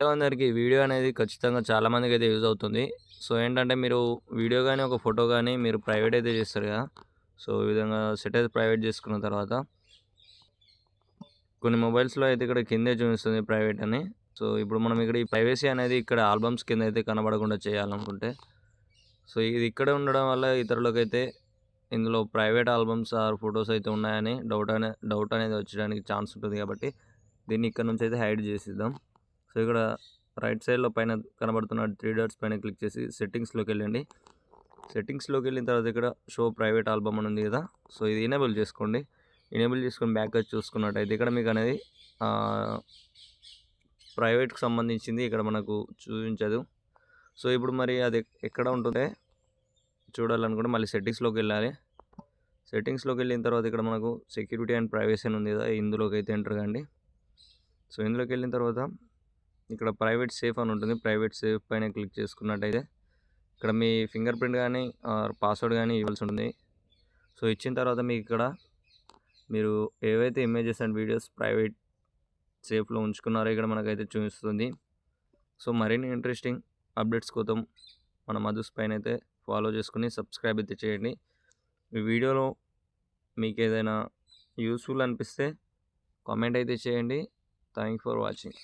అందరికీ వీడియో అనేది ఖచ్చితంగా చాలా మందికైతే యూజ్ అవుతుంది. సో, ఏంటంటే మీరు వీడియో గాని, ఒక ఫోటో గాని మీరు ప్రైవేట్ అయితే చేస్తారు కదా! సో, ఈ విధంగా సెట్ అయితే ప్రైవేట్ చేసుకున్న తర్వాత కొన్ని మొబైల్స్‌లో అయితే ఇక్కడ కిందే చూపిస్తుంది ప్రైవేట్ అని. సో, ఇప్పుడు మనం ఇక్కడ ఈ ప్రైవసీ అనేది ఇక్కడ ఆల్బమ్స్ కింద అయితే కనబడకుండా చేయాలనుకుంటే, సో, ఇది ఇక్కడే ఉండడం వల్ల ఇతరులకైతే ఇందులో ప్రైవేట్ ఆల్బమ్స్ ఆర్ ఫోటోస్ అయితే ఉన్నాయని డౌట్ అనేది వచ్చడానికి ఛాన్స్ ఉంటుంది కాబట్టి, దీన్ని ఇక్కడ నుంచి అయితే హైడ్ చేసేద్దాం. సో, ఇక్కడ రైట్ సైడ్‌లో పైన కనబడుతున్న 3 డాట్స్ పైన క్లిక్ చేసి సెట్టింగ్స్‌లోకెళ్ళండి. సెట్టింగ్స్‌లోకెళ్ళిన తర్వాత ఇక్కడ షో ప్రైవేట్ ఆల్బమ్ అని ఉంది కదా! సో, ఇది ఎనేబుల్ చేసుకోండి. ఎనేబుల్ చేసుకొని బ్యాక్‌కి చూసుకున్నట్టయితే ఇక్కడ మీకనేది ఆహ్, ప్రైవేట్‌కి సంబంధించింది ఇక్కడ మనకు చూపించదు. సో, ఇప్పుడు మరి అది ఎక్కడ ఉంటుందే చూడాలనుకుంటే మళ్ళీ సెట్టింగ్స్‌లోకెళ్ళాలి. సెట్టింగ్స్‌లోకెళ్ళిన తర్వాత ఇక్కడ మనకు సెక్యూరిటీ అండ్ ప్రైవసీ అని ఉంది కదా! ఇందులోకైతే ఎంటర్ కండి. సో, ఇందులోకెళ్ళిన తర్వాత ఇక్కడ ప్రైవేట్ సేఫ్ అని ఉంటుంది. ప్రైవేట్ సేఫ్ పైన క్లిక్ చేసుకున్నట్టయితే ఇక్కడ మీ ఫింగర్ ప్రింట్ గానీ ఆర్ పాస్వర్డ్ గానీ ఇవ్వాల్సి ఉంటుంది. సో, ఇచ్చిన తర్వాత మీకు ఇక్కడ మీరు ఏవైతే ఇమేజెస్ అండ్ వీడియోస్ ప్రైవేట్ సేఫ్‌లో ఉంచుకున్నారో ఇక్కడ మనకైతే చూపిస్తుంది. సో, మరిన్ని ఇంట్రెస్టింగ్ అప్డేట్స్ కోసం మన మధుస్ పైనైతే ఫాలో చేసుకొని సబ్స్క్రైబ్ అయితే చేయండి. ఈ వీడియోలో మీకేదైనా యూజ్‌ఫుల్ అనిపిస్తే కామెంట్ అయితే చేయండి. Thanks for watching.